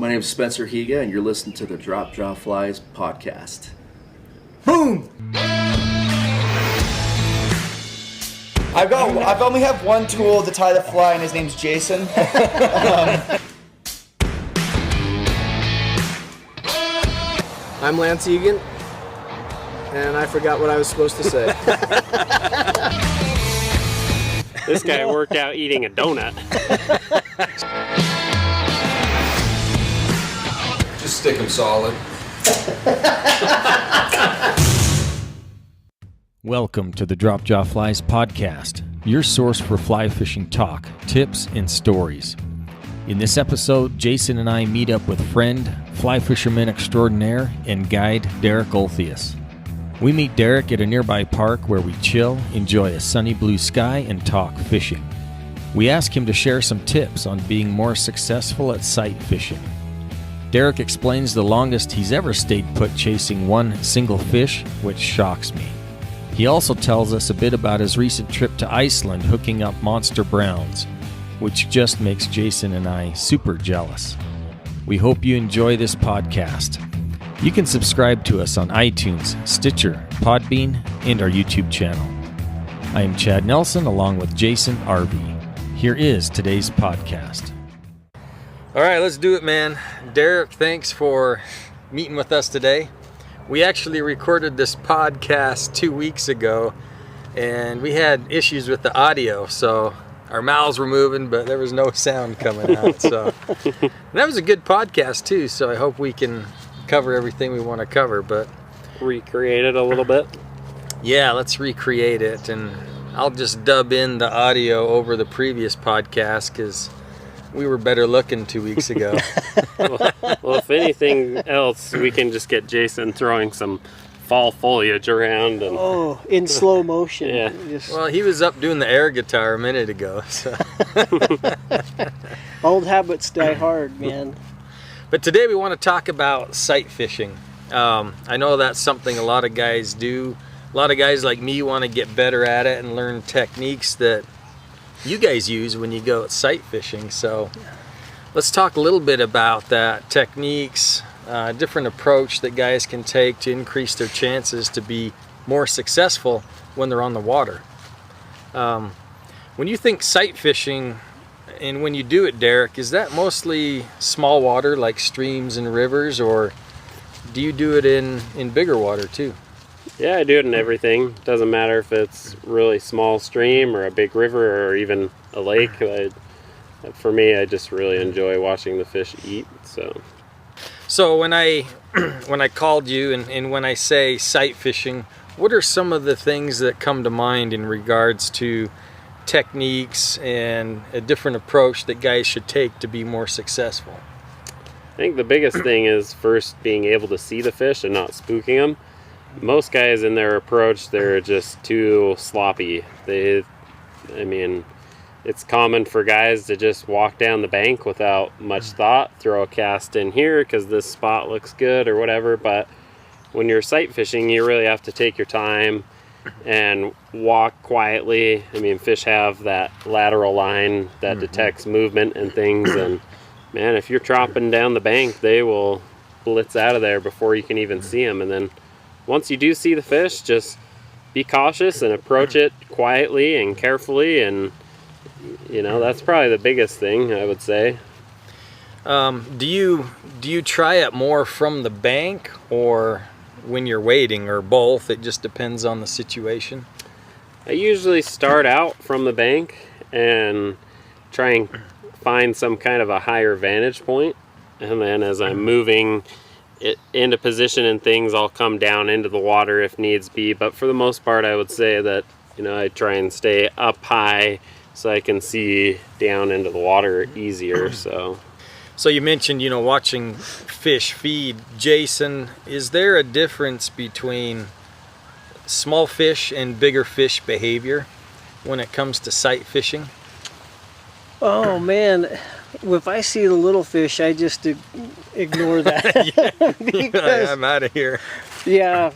My name is Spencer Higa, and you're listening to the Drop Jaw Flies podcast. Boom! I've only have one tool to tie the fly, and his name's Jason. I'm Lance Egan, and I forgot what I was supposed to say. This guy worked out eating a donut. Just stick him solid. Welcome to the Drop Jaw Flies podcast, your source for fly fishing talk, tips, and stories. In this episode, Jason and I meet up with friend, fly fisherman extraordinaire, and guide Derek Olthuis. We meet Derek at a nearby park where we chill, enjoy a sunny blue sky, and talk fishing. We ask him to share some tips on being more successful at sight fishing. Derek explains the longest he's ever stayed put chasing one single fish, which shocks me. He also tells us a bit about his recent trip to Iceland hooking up monster browns, which just makes Jason and I super jealous. We hope you enjoy this podcast. You can subscribe to us on iTunes, Stitcher, Podbean, and our YouTube channel. I am Chad Nelson along with Jason RV. Here is today's podcast. All right, let's do it, man. Derek, thanks for meeting with us today. We actually recorded this podcast 2 weeks ago, and we had issues with the audio, so our mouths were moving, but there was no sound coming out. So and that was a good podcast too, so I hope we can cover everything we want to cover, but Recreate it a little bit. yeah, let's recreate it, and I'll just dub in the audio over the previous podcast because we were better looking 2 weeks ago. Well, if anything else, we can just get Jason throwing some fall foliage around. And in slow motion. Yeah. Well, he was up doing the air guitar a minute ago. So. Old habits die hard, man. But today we want to talk about sight fishing. I know that's something a lot of guys do. A lot of guys like me want to get better at it and learn techniques that you guys use when you go sight fishing. So let's talk a little bit about that, techniques, different approach that guys can take to increase their chances to be more successful when they're on the water. When you think sight fishing, and when you do it, Derek, is that mostly small water like streams and rivers, or do you do it in bigger water too? Yeah, I do it in everything. Doesn't matter if it's really small stream or a big river or even a lake. For me, I just really enjoy watching the fish eat. So when I called you and when I say sight fishing, what are some of the things that come to mind in regards to techniques and a different approach that guys should take to be more successful? I think the biggest thing is first being able to see the fish and not spooking them. Most guys in their approach, they're just too sloppy. It's common for guys to just walk down the bank without much thought, throw a cast in here because this spot looks good or whatever. But when you're sight fishing, you really have to take your time and walk quietly. Fish have that lateral line that detects movement and things, and man, if you're tropping down the bank, they will blitz out of there before you can even see them. And then once you do see the fish, just be cautious and approach it quietly and carefully, and that's probably the biggest thing, I would say. Do you try it more from the bank or when you're waiting, or both? It just depends on the situation. I usually start out from the bank and try and find some kind of a higher vantage point, and then as I'm moving it into position and things, I'll come down into the water if needs be. But for the most part, I would say that I try and stay up high so I can see down into the water easier. So you mentioned, watching fish feed. Jason, is there a difference between small fish and bigger fish behavior when it comes to sight fishing? Oh, man. If I see the little fish, I just ignore that. Because, I'm out of here. Yeah,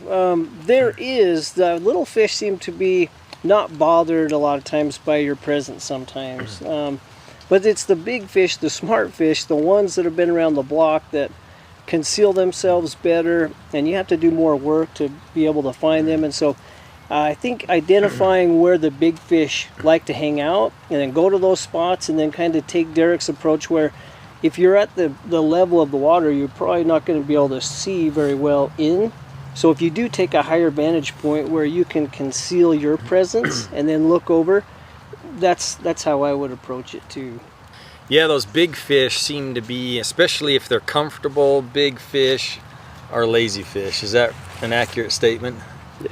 there is. The little fish seem to be not bothered a lot of times by your presence sometimes. But it's the big fish, the smart fish, the ones that have been around the block that conceal themselves better, and you have to do more work to be able to find them. And so I think identifying where the big fish like to hang out and then go to those spots, and then kind of take Derek's approach where if you're at the level of the water, you're probably not going to be able to see very well in. So if you do take a higher vantage point where you can conceal your presence and then look over, that's how I would approach it too. Yeah, those big fish seem to be, especially if they're comfortable, big fish are lazy fish. Is that an accurate statement?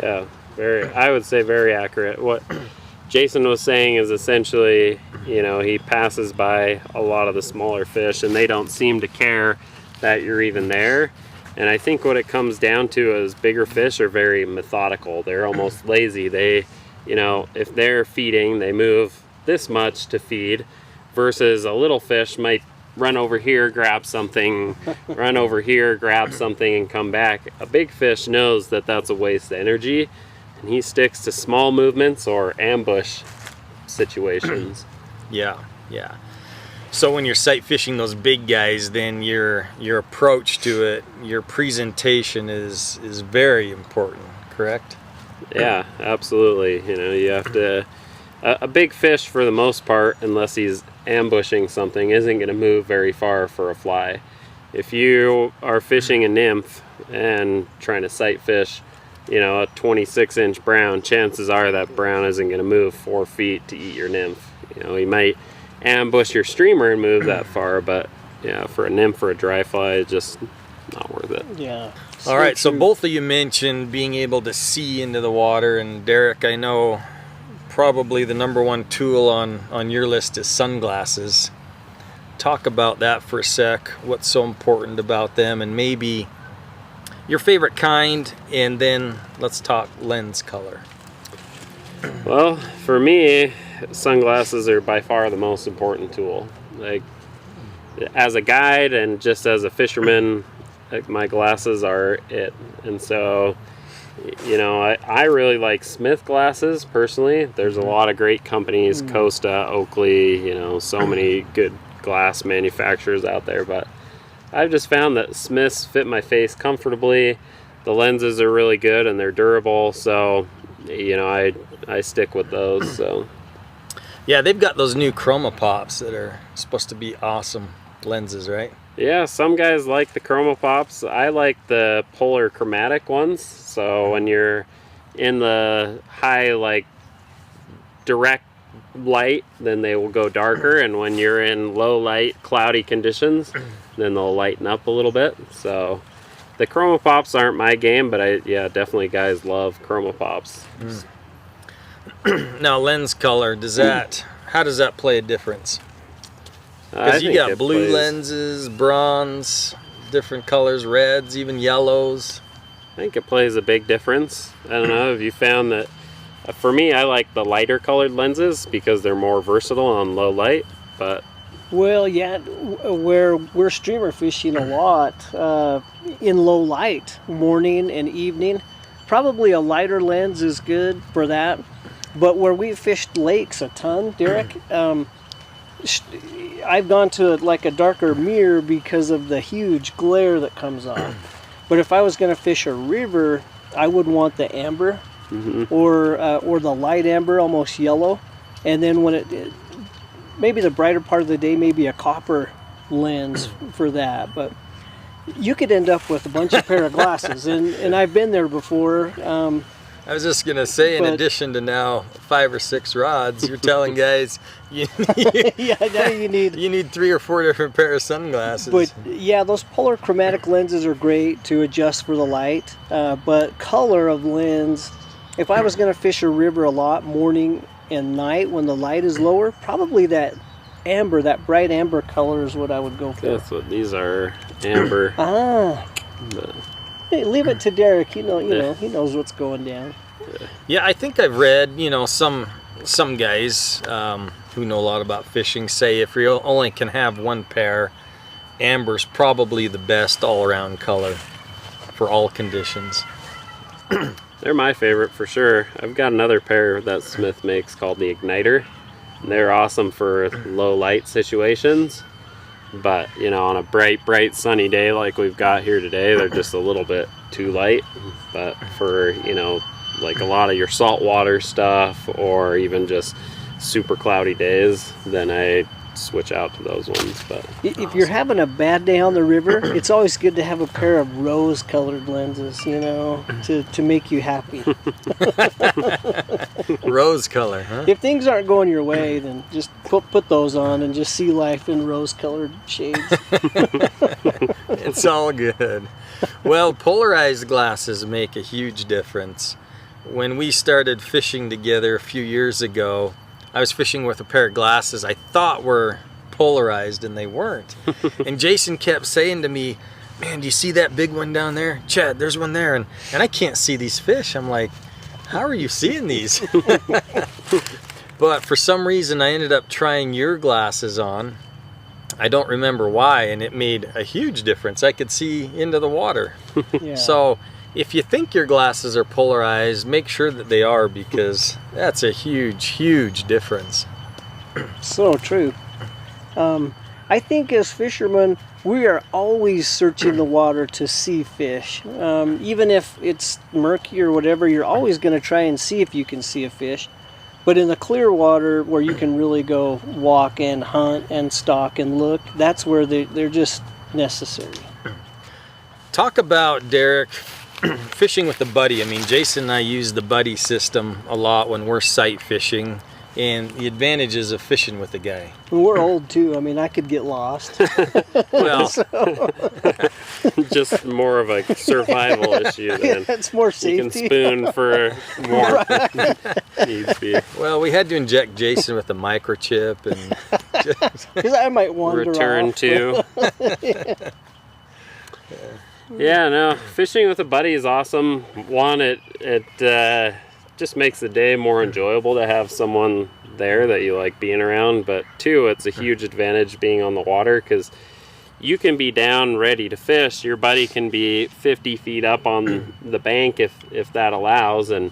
Yeah, I would say very accurate. What Jason was saying is essentially, he passes by a lot of the smaller fish and they don't seem to care that you're even there. And I think what it comes down to is bigger fish are very methodical. They're almost lazy. They, if they're feeding, they move this much to feed, versus a little fish might run over here, grab something, run over here, grab something, and come back. A big fish knows that that's a waste of energy, and he sticks to small movements or ambush situations. Yeah. So when you're sight fishing those big guys, then your approach to it, your presentation is very important, correct? Yeah, absolutely. You have to. A big fish, for the most part, unless he's ambushing something, isn't going to move very far for a fly. If you are fishing a nymph and trying to sight fish, a 26-inch brown, chances are that brown isn't going to move 4 feet to eat your nymph. He might ambush your streamer and move that far, but for a nymph or a dry fly, it's just not worth it. Yeah. All right, so both of you mentioned being able to see into the water, and Derek, I know probably the number one tool on your list is sunglasses. Talk about that for a sec. What's so important about them, and maybe your favorite kind, and then let's talk lens color. Well, for me, sunglasses are by far the most important tool. Like, as a guide and just as a fisherman, my glasses are it. And so, I really like Smith glasses personally. There's a lot of great companies, Costa, Oakley, so many good glass manufacturers out there, but I've just found that Smiths fit my face comfortably. The lenses are really good and they're durable, so I stick with those. So yeah, they've got those new chroma pops that are supposed to be awesome lenses, right? Yeah, some guys like the chroma pops. I like the polar chromatic ones. So when you're in the high, direct light, then they will go darker, and when you're in low light, cloudy conditions, then they'll lighten up a little bit. So the chroma pops aren't my game, but definitely guys love chroma pops. Now, lens color, how does that play a difference? Because you got blue lenses, bronze, different colors, reds, even yellows. I think it plays a big difference. I don't know, have you found that, for me, I like the lighter colored lenses because they're more versatile on low light, but... Well, yeah, where we're streamer fishing a lot in low light, morning and evening, probably a lighter lens is good for that. But where we've fished lakes a ton, Derek, I've gone to a darker mirror because of the huge glare that comes off. But if I was going to fish a river, I would want the amber or the light amber, almost yellow. And then when maybe the brighter part of the day, maybe a copper lens for that. But you could end up with a bunch of pair of glasses, and I've been there before. I was just gonna say, in addition to now 5 or 6 rods, you're telling guys you need 3 or 4 different pair of sunglasses. But yeah, those polar chromatic lenses are great to adjust for the light. But color of lens, if I was gonna fish a river a lot, morning and night when the light is lower, probably that amber, that bright amber color is what I would go for. That's what these are, amber. Hey, leave it to Derek. He knows what's going down. Yeah, I think I've read, some guys who know a lot about fishing say if you only can have one pair, amber's probably the best all-around color for all conditions. They're my favorite for sure. I've got another pair that Smith makes called the Igniter. They're awesome for low light situations, but you know, on a bright sunny day like we've got here today, they're just a little bit too light. But for, you know, like a lot of your saltwater stuff, or even just super cloudy days, then I switch out to those ones. But if you're having a bad day on the river, it's always good to have a pair of rose-colored lenses, you know, to make you happy. Rose color, huh? If things aren't going your way, then just put those on and just see life in rose-colored shades. It's all good. Well, polarized glasses make a huge difference. When we started fishing together a few years ago, I was fishing with a pair of glasses I thought were polarized, and they weren't. And Jason kept saying to me, man, do you see that big one down there? Chad, there's one there. And I can't see these fish. I'm like, how are you seeing these? But for some reason, I ended up trying your glasses on. I don't remember why, and it made a huge difference. I could see into the water. Yeah. So if you think your glasses are polarized, make sure that they are, because that's a huge difference. So true. I think as fishermen, we are always searching the water to see fish. Even if it's murky or whatever, you're always going to try and see if you can see a fish. But in the clear water, where you can really go walk and hunt and stalk and look, that's where they're just necessary. Talk about, Derek, fishing with a buddy. I mean, Jason and I use the buddy system a lot when we're sight fishing, and the advantages of fishing with a guy. And we're old too. I mean, I could get lost. well, just more of a survival issue than It's more safety. you can spoon for more needs be. Well, we had to inject Jason with a microchip, and Because I might wander Return off. to. Yeah, no, fishing with a buddy is awesome. One, it just makes the day more enjoyable to have someone there that you like being around. But two, it's a huge advantage being on the water, because you can be down ready to fish. Your buddy can be 50 feet up on the bank if that allows, and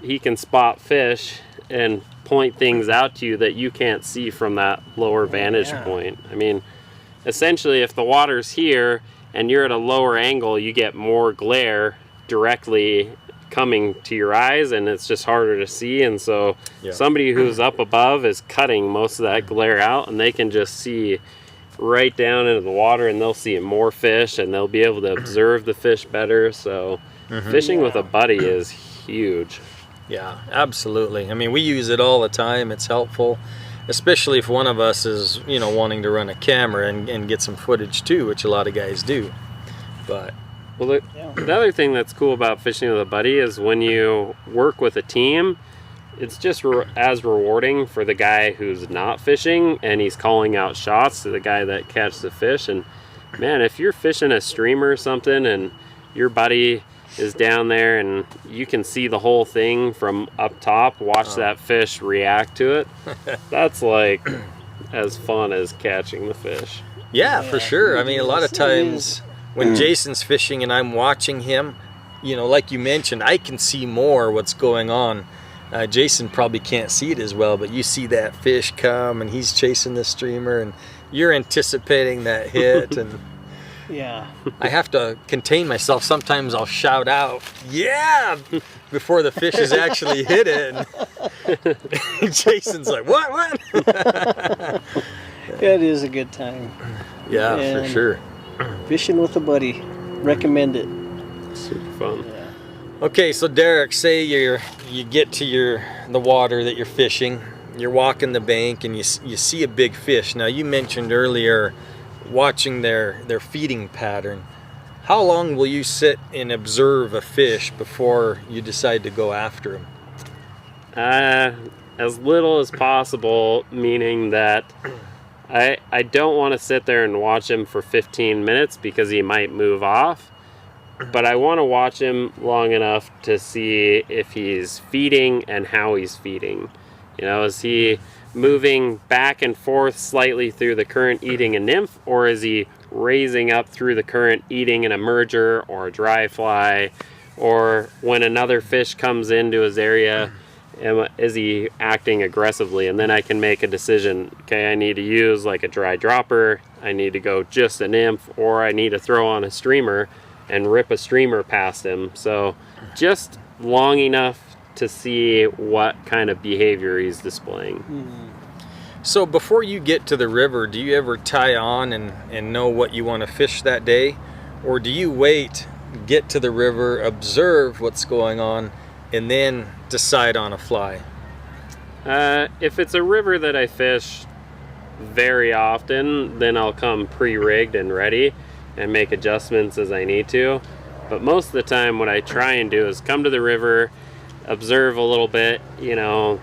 he can spot fish and point things out to you that you can't see from that lower vantage point. I mean, essentially, if the water's here and you're at a lower angle, you get more glare directly coming to your eyes, and it's just harder to see. And so somebody who's up above is cutting most of that glare out, and they can just see right down into the water, and they'll see more fish, and they'll be able to observe the fish better. So fishing with a buddy is huge. yeah, absolutely. I mean, we use it all the time. It's helpful, especially if one of us is, you know, wanting to run a camera and get some footage too, which a lot of guys do. But Well, the other thing that's cool about fishing with a buddy is when you work with a team, it's just as rewarding for the guy who's not fishing and he's calling out shots to the guy that catches the fish. And man, if you're fishing a streamer or something and your buddy is down there and you can see the whole thing from up top, watch that fish react to it, that's like as fun as catching the fish. yeah, for sure. I mean, a lot of Yes, it times when Jason's fishing and I'm watching him, you know, like you mentioned, I can see more what's going on. Jason probably can't see it as well, but you see that fish come and he's chasing the streamer and you're anticipating that hit. And Yeah. I have to contain myself. Sometimes I'll shout out, yeah, before the fish has actually hit it. And Jason's like, what? It is a good time. Yeah, for And sure. Fishing with a buddy. Recommend it. Super fun. Okay, so Derek, say you get to the water that you're fishing, you're walking the bank, and you see a big fish. Now, you mentioned earlier watching their feeding pattern. How long will you sit and observe a fish before you decide to go after him? As little as possible, meaning that I don't want to sit there and watch him for 15 minutes because he might move off. But I want to watch him long enough to see if he's feeding and how he's feeding. You know, is he moving back and forth slightly through the current eating a nymph, or is he raising up through the current eating an emerger or a dry fly, or when another fish comes into his area is he acting aggressively? And then I can make a decision. Okay, I need to use like a dry dropper, I need to go just a nymph, or I need to throw on a streamer and rip a streamer past him. So just long enough to see what kind of behavior he's displaying. So before you get to the river, do you ever tie on and know what you want to fish that day? Or do you wait, get to the river, observe what's going on, and then decide on a fly? If it's a river that I fish very often, then I'll come pre-rigged and ready and make adjustments as I need to. But most of the time what I try and do is come to the river, observe a little bit, you know,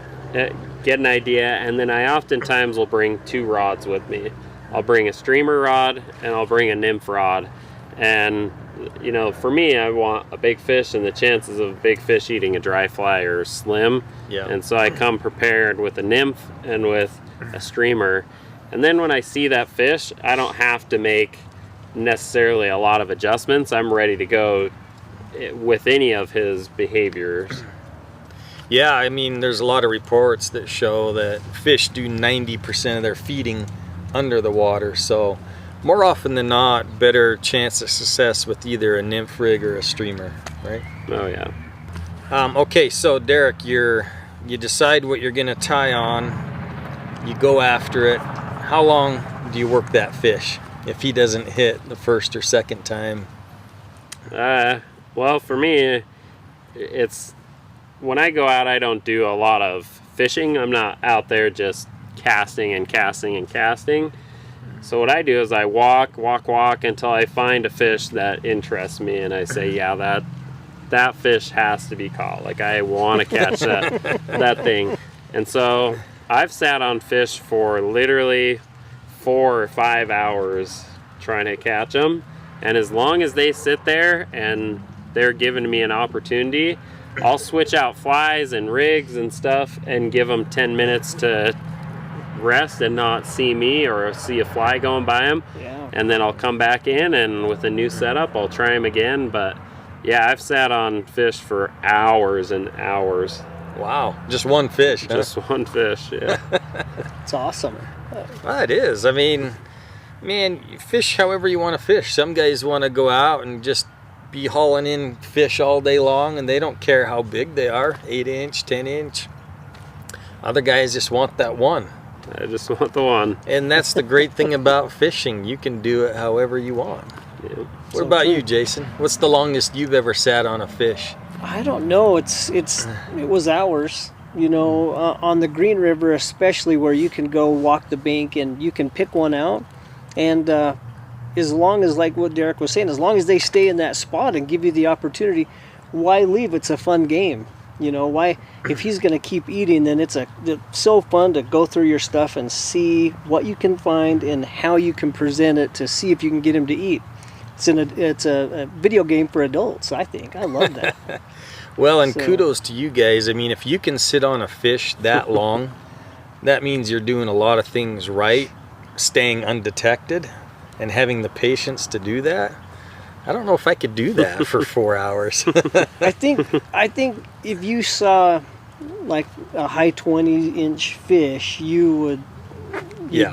get an idea, and then I oftentimes will bring 2 rods with me. I'll bring a streamer rod and I'll bring a nymph rod. And you know, for me, I want a big fish, and the chances of a big fish eating a dry fly are slim. Yeah. And so I come prepared with a nymph and with a streamer. And then when I see that fish, I don't have to make necessarily a lot of adjustments. I'm ready to go with any of his behaviors. Yeah, I mean, there's a lot of reports that show that fish do 90% of their feeding under the water. So more often than not, better chance of success with either a nymph rig or a streamer, right? Oh yeah. Okay, so Derek, you decide what you're gonna tie on, you go after it. How long do you work that fish if he doesn't hit the first or second time? Well, for me, it's when I go out, I don't do a lot of fishing. I'm not out there just casting and casting and casting. So what I do is I walk until I find a fish that interests me, and I say, yeah, that fish has to be caught. Like, I want to catch that thing. And so I've sat on fish for literally 4 or 5 hours trying to catch them. And as long as they sit there and they're giving me an opportunity, I'll switch out flies and rigs and stuff and give them 10 minutes to rest and not see me or see a fly going by them. Yeah. And then I'll come back in, and with a new setup I'll try them again. But yeah, I've sat on fish for hours and hours. Wow, just one fish, huh? Just one fish, yeah. It's awesome. Well, it is. I mean, man, you fish however you want to fish. Some guys want to go out and just be hauling in fish all day long, and they don't care how big they are, 8-inch, 10-inch. Other guys just want that one. I just want the one. And that's the great thing about fishing. You can do it however you want. Yeah. What about you, Jason? What's the longest you've ever sat on a fish? I don't know. It was hours. You know, on the Green River, especially, where you can go walk the bank and you can pick one out, and as long as, like what Derek was saying, as long as they stay in that spot and give you the opportunity, why leave? It's a fun game. You know, why, if he's going to keep eating, then it's so fun to go through your stuff and see what you can find and how you can present it to see if you can get him to eat. It's a video game for adults, I think. I love that. Well, and kudos to you guys. I mean, if you can sit on a fish that long, that means you're doing a lot of things right, staying undetected, and having the patience to do that. I don't know if I could do that for 4 hours. I think if you saw like a high 20-inch fish, you would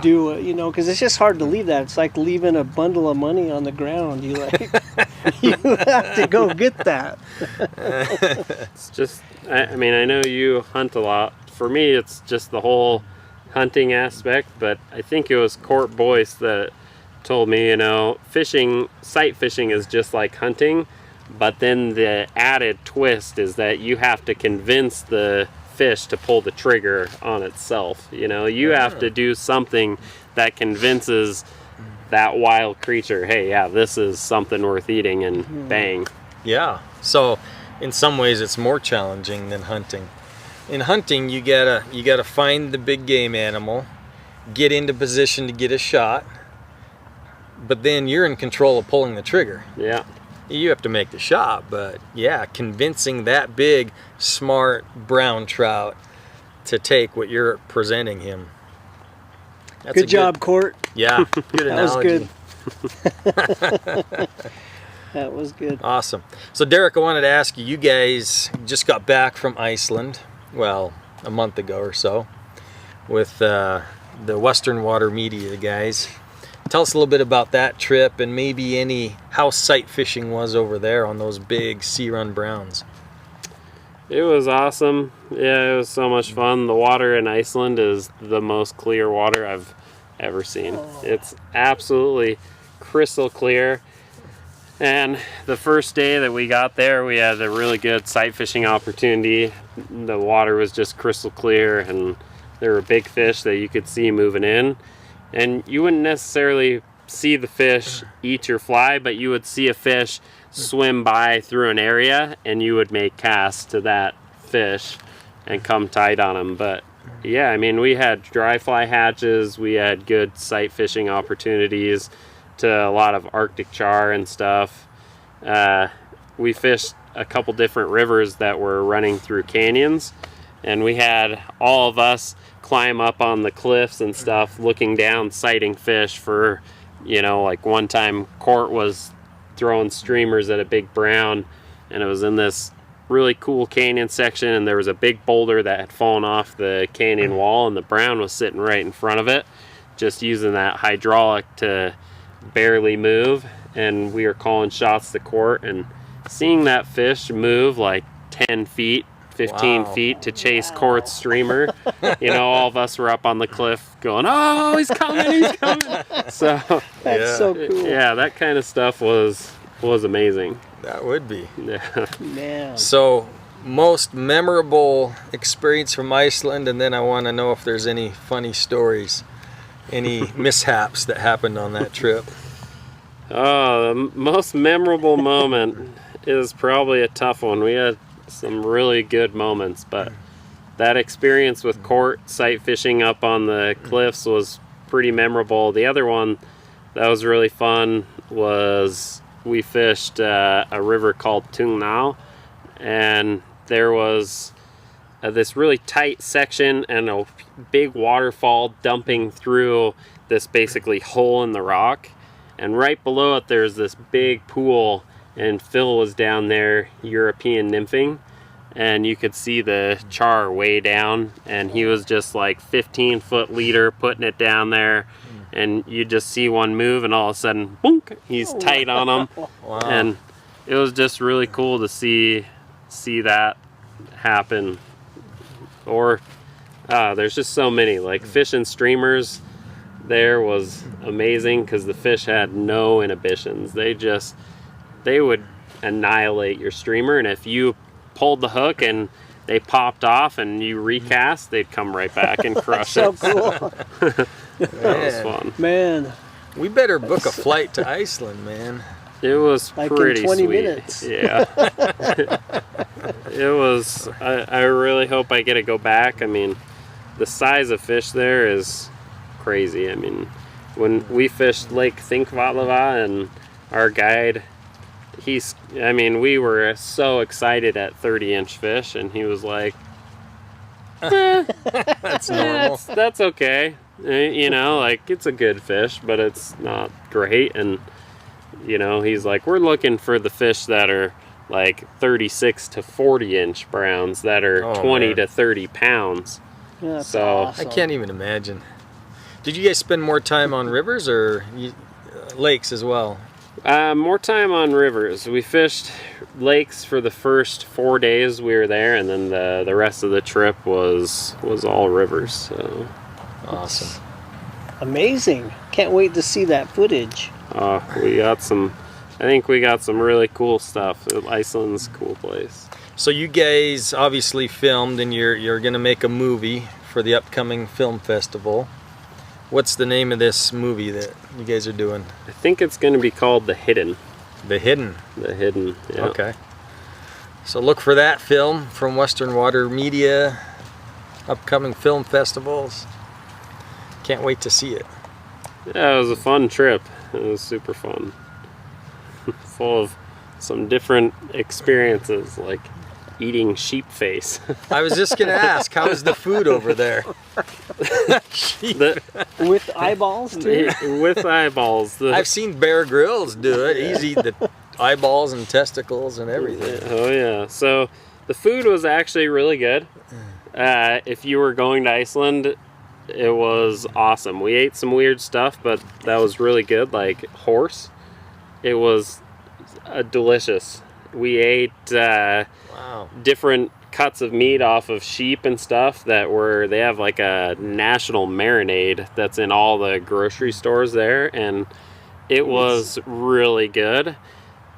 do it, you know, because it's just hard to leave that. It's like leaving a bundle of money on the ground. You have to go get that. It's just, I mean, I know you hunt a lot. For me, it's just the whole hunting aspect, but I think it was Court Boyce that told me, you know, sight fishing is just like hunting, but then the added twist is that you have to convince the fish to pull the trigger on itself. You know, you have to do something that convinces that wild creature, hey, yeah, this is something worth eating, and bang. Yeah, so in some ways it's more challenging than hunting. In hunting, you gotta find the big game animal, get into position to get a shot, but then you're in control of pulling the trigger. Yeah. You have to make the shot, but yeah, convincing that big, smart brown trout to take what you're presenting him. That's good job, Court. Yeah, good analogy. That was good. That was good. Awesome. So Derek, I wanted to ask you, you guys just got back from Iceland. well, a month ago or so with the Western Water Media guys. Tell us a little bit about that trip and maybe how sight fishing was over there on those big sea run browns. It was awesome. Yeah, it was so much fun. The water in Iceland is the most clear water I've ever seen. It's absolutely crystal clear. And the first day that we got there, we had a really good sight fishing opportunity. The water was just crystal clear, and there were big fish that you could see moving in. And you wouldn't necessarily see the fish eat your fly, but you would see a fish swim by through an area, and you would make casts to that fish and come tight on them. But yeah, I mean, we had dry fly hatches, we had good sight fishing opportunities to a lot of Arctic char and stuff. We fished a couple different rivers that were running through canyons, and we had all of us climb up on the cliffs and stuff, looking down, sighting fish for, like one time Court was throwing streamers at a big brown, and it was in this really cool canyon section, and there was a big boulder that had fallen off the canyon wall, and the brown was sitting right in front of it, just using that hydraulic to barely move. And we were calling shots to Court and seeing that fish move like 10 feet 15 feet to chase Court's streamer. All of us were up on the cliff going, oh, he's coming. So That's so cool. Yeah, that kind of stuff was amazing. That would be. Yeah. Man. So, most memorable experience from Iceland, and then I want to know if there's any funny stories, any mishaps that happened on that trip. Oh, the most memorable moment is probably a tough one. We had some really good moments, but that experience with Court sight fishing up on the cliffs was pretty memorable. The other one that was really fun was we fished a river called Tungnau, and there was this really tight section and a big waterfall dumping through this basically hole in the rock, and right below it there's this big pool, and Phil was down there European nymphing, and you could see the char way down, and he was just like 15-foot leader putting it down there, and you just see one move and all of a sudden boonk, he's tight on him. Wow. And it was just really cool to see that happen. Or there's just so many, like fishing streamers there was amazing because the fish had no inhibitions. They would annihilate your streamer, and if you pulled the hook and they popped off and you recast, they'd come right back and crush So it. cool. That was fun. Man. We better book a flight to Iceland, man. It was Like pretty in 20 sweet. minutes. Yeah. It was. I really hope I get to go back. I mean, the size of fish there is crazy. I mean, when we fished Lake Thingvallavatn, and our guide, we were so excited at 30-inch fish, and he was like, That's normal. that's okay. Like, it's a good fish, but it's not great. And, he's like, we're looking for the fish that are like 36 to 40-inch browns that are 20 to 30 pounds. Yeah, that's So- awesome. I can't even imagine. Did you guys spend more time on rivers or lakes as well? More time on rivers. We fished lakes for the first 4 days we were there, and then the rest of the trip was all rivers. So Awesome. Amazing. Can't wait to see that footage. we got some. I think we got some really cool stuff. Iceland's a cool place. So you guys obviously filmed, and you're going to make a movie for the upcoming film festival. What's the name of this movie that you guys are doing? I think it's going to be called The Hidden. The Hidden. The Hidden. Yeah. Okay. So look for that film from Western Water Media, upcoming film festivals. Can't wait to see it. Yeah, it was a fun trip. It was super fun. Full of some different experiences, like eating sheep face. I was just going to ask, how is the food over there? With eyeballs, too? With eyeballs. I've seen Bear Grylls do it. He's eating the eyeballs and testicles and everything. Oh yeah. So the food was actually really good. If you were going to Iceland, it was awesome. We ate some weird stuff, but that was really good, like horse. It was delicious. We ate different cuts of meat off of sheep and stuff they have like a national marinade that's in all the grocery stores there, and it was really good.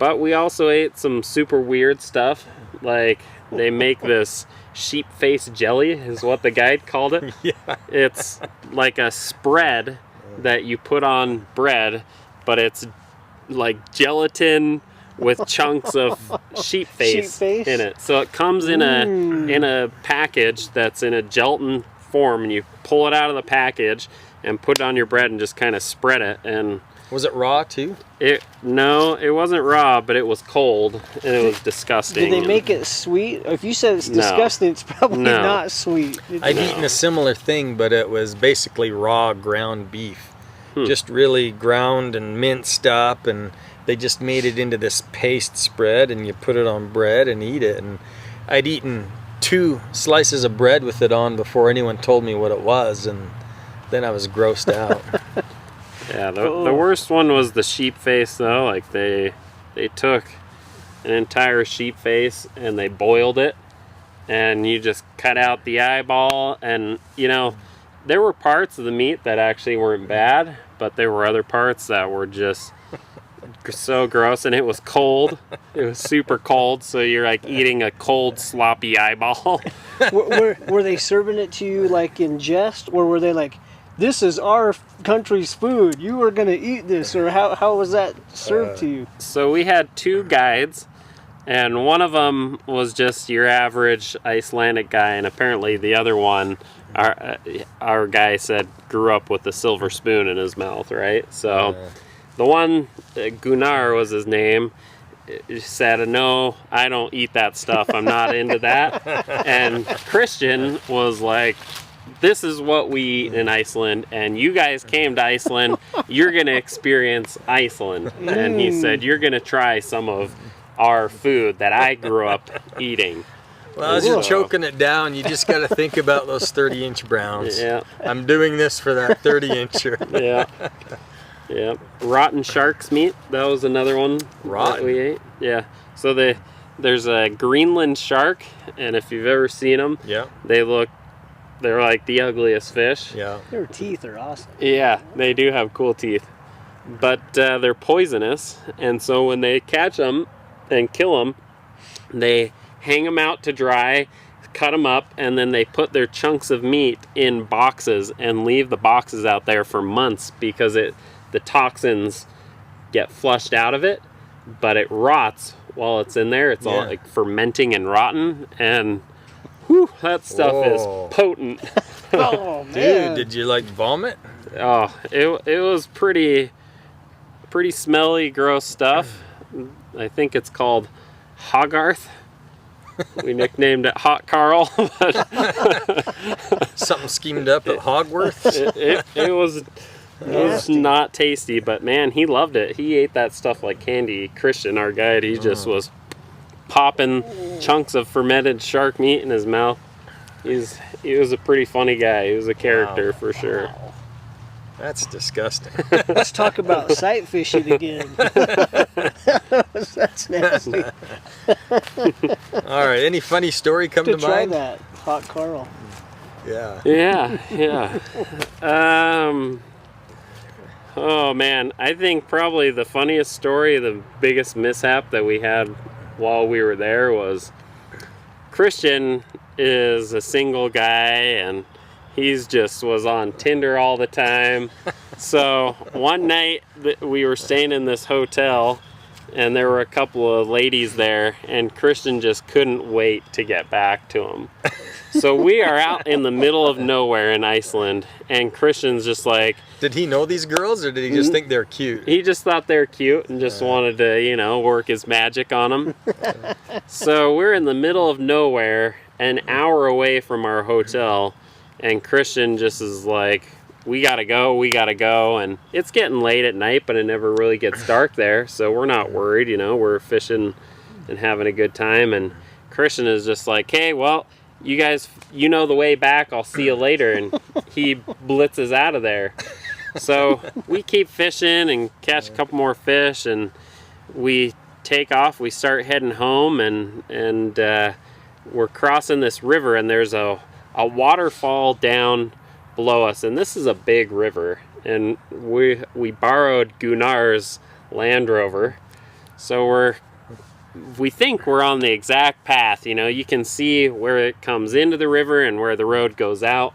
But we also ate some super weird stuff, like they make this sheep face jelly is what the guide called it. Yeah. It's like a spread that you put on bread, but it's like gelatin with chunks of sheep face in it. So it comes in a package that's in a gelatin form, and you pull it out of the package and put it on your bread and just kind of spread it. And was it raw too? No, it wasn't raw, but it was cold and it was disgusting. Did they make it sweet? If you said it's disgusting, it's probably not sweet. I've eaten a similar thing, but it was basically raw ground beef. Just really ground and minced up, and they just made it into this paste spread, and you put it on bread and eat it. And I'd eaten 2 slices of bread with it on before anyone told me what it was, and then I was grossed out. Yeah, the worst one was the sheep face, though. Like they took an entire sheep face and they boiled it, and you just cut out the eyeball, and there were parts of the meat that actually weren't bad, but there were other parts that were just so gross, and it was cold. It was super cold, so you're like eating a cold, sloppy eyeball. Were they serving it to you like in jest, or were they like, this is our country's food, you are going to eat this, or how was that served to you? So we had 2 guides, and one of them was just your average Icelandic guy, and apparently the other one, our guy said, grew up with a silver spoon in his mouth, right? So the one, Gunnar was his name, said, no, I don't eat that stuff, I'm not into that. And Christian was like, this is what we eat in Iceland, and you guys came to Iceland, you're going to experience Iceland. And he said, you're going to try some of our food that I grew up eating. Well, as you're choking it down, you just got to think about those 30-inch browns. Yeah. I'm doing this for that 30-incher. Yeah. Yeah. Rotten shark's meat, that was another one that we ate. Yeah. So there's a Greenland shark, and if you've ever seen them, they're like the ugliest fish. Yeah. Their teeth are awesome. Yeah, they do have cool teeth. But they're poisonous, and so when they catch them and kill them, they hang them out to dry, cut them up, and then they put their chunks of meat in boxes and leave the boxes out there for months because the toxins get flushed out of it, but it rots while it's in there. It's all like fermenting and rotten, and whew, that stuff is potent. Oh, man. Dude, did you like vomit? Oh, it was pretty smelly, gross stuff. I think it's called Hogarth. We nicknamed it Hot Carl. Something schemed up at Hogwarts? It was not tasty, but man, he loved it. He ate that stuff like candy. Christian, our guide, he just was popping chunks of fermented shark meat in his mouth. He was a pretty funny guy. He was a character for sure. That's disgusting. Let's talk about sight fishing again. That's nasty. All right, any funny story come to try mind? that, Hot Carl. Yeah. Yeah. Oh man, I think probably the funniest story, the biggest mishap that we had while we were there was Christian is a single guy, and he's just was on Tinder all the time. So one night we were staying in this hotel, and there were a couple of ladies there, and Christian just couldn't wait to get back to him. So we are out in the middle of nowhere in Iceland, and Christian's just like... Did he know these girls, or did he just think they're cute? He just thought they were cute and just wanted to, work his magic on them. So we're in the middle of nowhere, an hour away from our hotel, and Christian just is like, we gotta go, and it's getting late at night, but it never really gets dark there, so we're not worried, we're fishing and having a good time, and Christian is just like, hey, well, you guys, you know the way back, I'll see you later. And he blitzes out of there. So we keep fishing and catch a couple more fish, and we take off. We start heading home, and we're crossing this river, and there's a waterfall down below us. And this is a big river, and we borrowed Gunnar's Land Rover. So we think we're on the exact path. You know, you can see where it comes into the river and where the road goes out.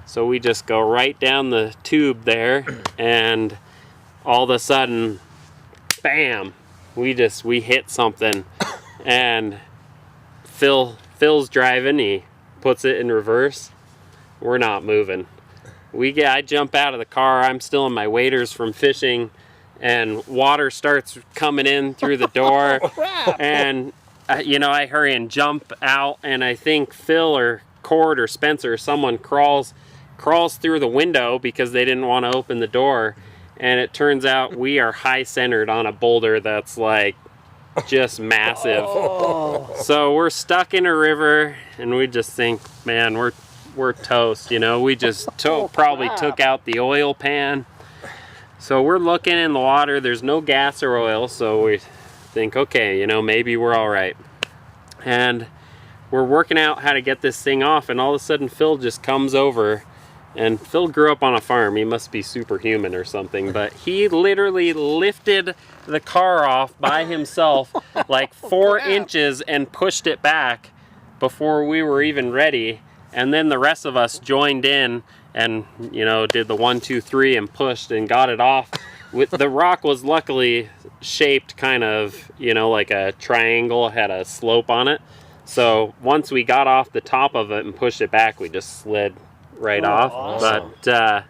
So we just go right down the tube there, and all of a sudden, bam, we hit something. And Phil's driving, he puts it in reverse. We're not moving. I jump out of the car, I'm still in my waders from fishing, and water starts coming in through the door. And I hurry and jump out, and I think Phil or Cord or Spencer or someone crawls through the window because they didn't want to open the door. And it turns out we are high centered on a boulder that's like just massive. So we're stuck in a river, and we just think, man, we're toast. We just probably took out the oil pan. So we're looking in the water, there's no gas or oil, so we think, okay, maybe we're all right. And we're working out how to get this thing off, and all of a sudden Phil just comes over, and Phil grew up on a farm. He must be superhuman or something, but he literally lifted the car off by himself like 4 inches and pushed it back before we were even ready. And then the rest of us joined in and, did the 1, 2, 3 and pushed and got it off. The rock was luckily shaped kind of, like a triangle, had a slope on it. So once we got off the top of it and pushed it back, we just slid right off. Awesome. But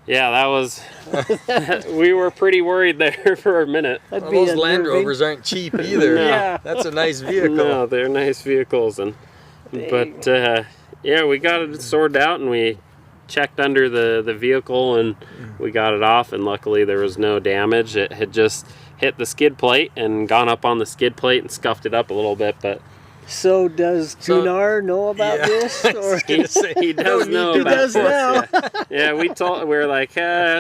yeah, that was, we were pretty worried there for a minute. Those Land Rovers aren't cheap either. No. Yeah. That's a nice vehicle. No, they're nice vehicles. But yeah, we got it sorted out, and we checked under the vehicle, and we got it off, and luckily there was no damage. It had just hit the skid plate and gone up on the skid plate and scuffed it up a little bit. But so does Gunnar know about this? Or? He does know he about does this. now. Yeah, we were like,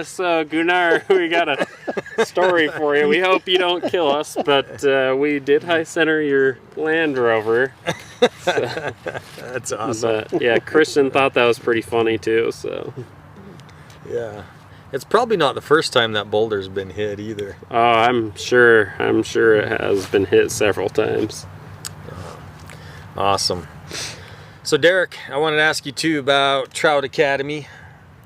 so Gunnar, we got a story for you. We hope you don't kill us, but we did high center your Land Rover. So, that's awesome. But yeah, Christian thought that was pretty funny too. So yeah, it's probably not the first time that boulder's been hit either. Oh, I'm sure it has been hit several times. Awesome. So Derek, I wanted to ask you too about Trout Academy.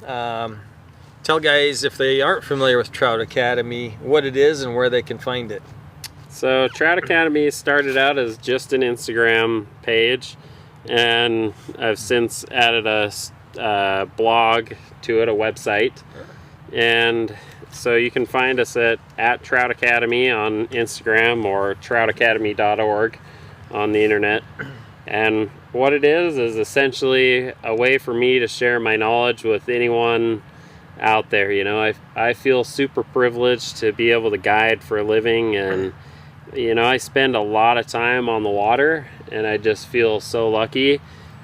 Tell guys, if they aren't familiar with Trout Academy, what it is and where they can find it. So Trout Academy started out as just an Instagram page, and I've since added a blog to it, a website. And so you can find us at Trout Academy on Instagram or troutacademy.org on the internet. And what it is essentially a way for me to share my knowledge with anyone out there. I feel super privileged to be able to guide for a living, and I spend a lot of time on the water, and I just feel so lucky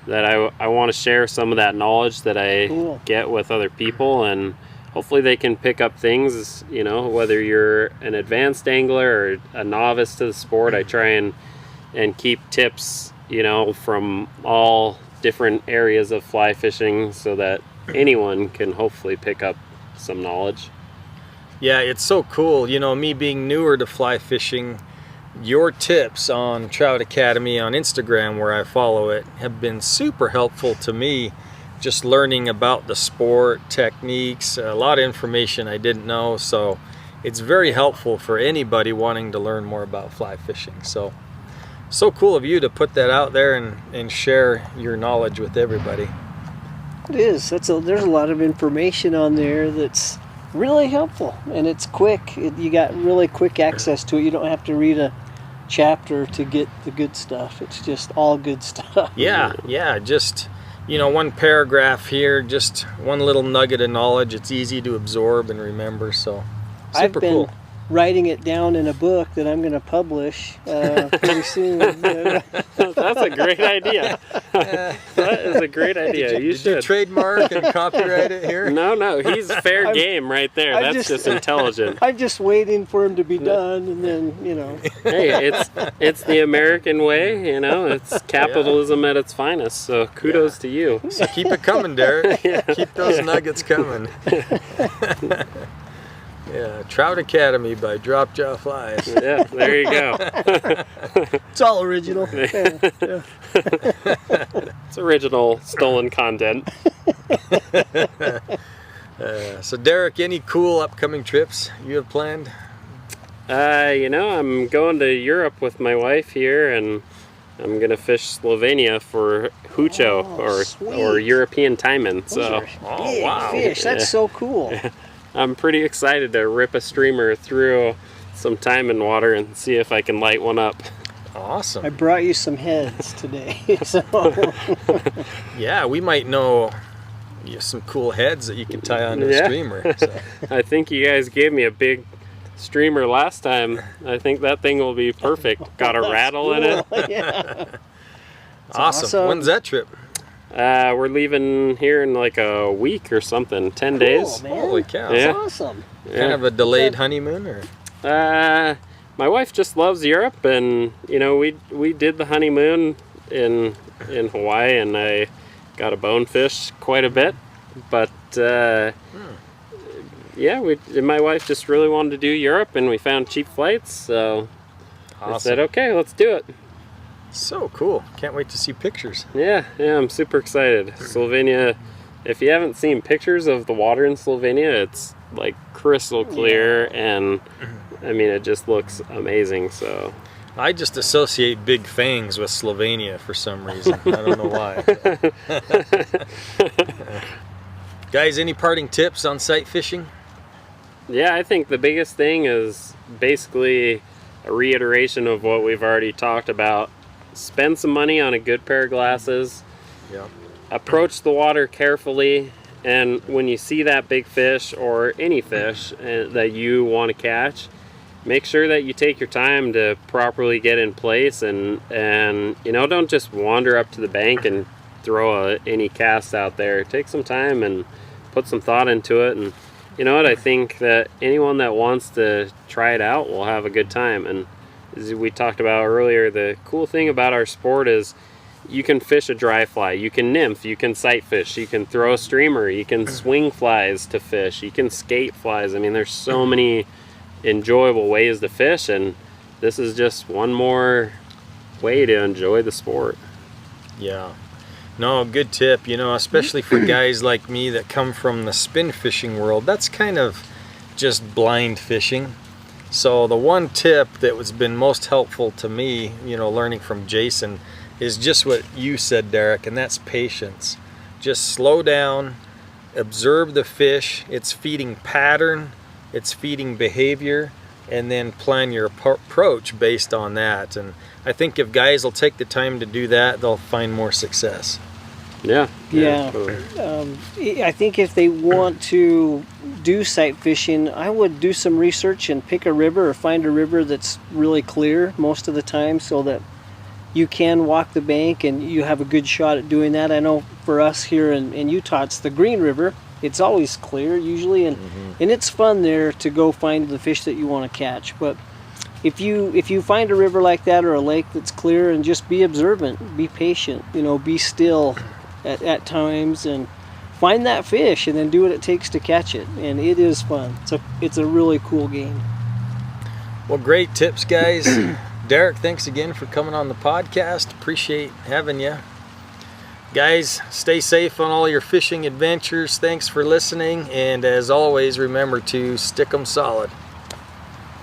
that I want to share some of that knowledge that I get with other people, and hopefully they can pick up things, whether you're an advanced angler or a novice to the sport. I try and keep tips, from all different areas of fly fishing so that anyone can hopefully pick up some knowledge. Yeah, it's so cool. Me being newer to fly fishing, your tips on Trout Academy on Instagram, where I follow it, have been super helpful to me. Just learning about the sport, techniques, a lot of information I didn't know. So it's very helpful for anybody wanting to learn more about fly fishing. So cool of you to put that out there and share your knowledge with everybody. It is. There's a lot of information on there that's really helpful, and it's quick. You got really quick access to it. You don't have to read a chapter to get the good stuff. It's just all good stuff. Yeah. Just, one paragraph here, just one little nugget of knowledge. It's easy to absorb and remember. So super cool. writing it down in a book that I'm going to publish pretty soon. That's a great idea. That is a great idea. You Did you should. trademark and copyright it here? No, he's fair game right there. I'm That's just intelligent. I'm just waiting for him to be done, and then, you know. Hey, it's the American way, you know. It's capitalism at its finest. So kudos to you. So keep it coming, Derek. Keep those nuggets coming. Yeah, Trout Academy by Drop Jaw Flies. Yeah, there you go. It's all original. Yeah. It's original stolen content. So Derek, any cool upcoming trips you have planned? You know, I'm going to Europe with my wife here, and I'm gonna fish Slovenia for hucho or sweet. European taimen. Those So are big fish. That's so cool. I'm pretty excited to rip a streamer through some taimen water and see if I can light one up. Awesome. I brought you some heads today. So. Yeah, we might know some cool heads that you can tie onto a streamer. So. I think you guys gave me a big streamer last time. I think that thing will be perfect. Got a rattle in it. Yeah. Awesome. When's that trip? We're leaving here in like a week or something, 10 days. Man. Holy cow. That's Yeah. awesome. Kind of a delayed honeymoon, or? My wife just loves Europe, and you know we did the honeymoon in Hawaii, and I got a bonefish quite a bit, but yeah, my wife just really wanted to do Europe, and we found cheap flights, so I said, okay, let's do it. So cool. Can't wait to see pictures. Yeah, I'm super excited. Slovenia, if you haven't seen pictures of the water in Slovenia, it's like crystal clear, and I mean, it just looks amazing. So I just associate big fangs with Slovenia for some reason. I don't know why. Guys, any parting tips on sight fishing? Yeah, I think the biggest thing is basically a reiteration of what we've already talked about. Spend some money on a good pair of glasses. Yeah. Approach the water carefully, and when you see that big fish or any fish that you want to catch, make sure that you take your time to properly get in place, and you know, don't just wander up to the bank and throw any cast out there. Take some time and put some thought into it, and you know what, I think that anyone that wants to try it out will have a good time. And as we talked about earlier, the cool thing about our sport is you can fish a dry fly, you can nymph, you can sight fish, you can throw a streamer, you can swing flies to fish, you can skate flies. I mean, there's so many enjoyable ways to fish, and this is just one more way to enjoy the sport. Yeah. No, good tip, you know, especially for guys like me that come from the spin fishing world. That's kind of just blind fishing. So the one tip that has been most helpful to me, you know, learning from Jason, is just what you said, Derek, and that's patience. Just slow down, observe the fish, its feeding pattern, its feeding behavior, and then plan your approach based on that. And I think if guys will take the time to do that, they'll find more success. Yeah. I think if they want to do sight fishing, I would do some research and pick a river or find a river that's really clear most of the time, so that you can walk the bank and you have a good shot at doing that. I know for us here in Utah, it's the Green River. It's always clear usually, and it's fun there to go find the fish that you want to catch. But if you find a river like that or a lake that's clear, and just be observant, be patient, you know, be still at times, and find that fish, and then do what it takes to catch it. And it is fun. It's a really cool game. Well, great tips, guys. Derek, thanks again for coming on the podcast. Appreciate having you. Guys, stay safe on all your fishing adventures. Thanks for listening, and as always, remember to stick 'em solid.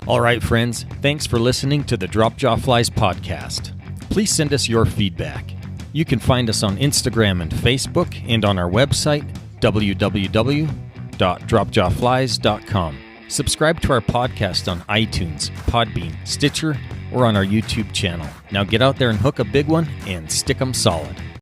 All right, friends, thanks for listening to the Drop Jaw Flies podcast. Please send us your feedback. You can find us on Instagram and Facebook, and on our website, www.dropjawflies.com. Subscribe to our podcast on iTunes, Podbean, Stitcher, or on our YouTube channel. Now get out there and hook a big one and stick 'em solid.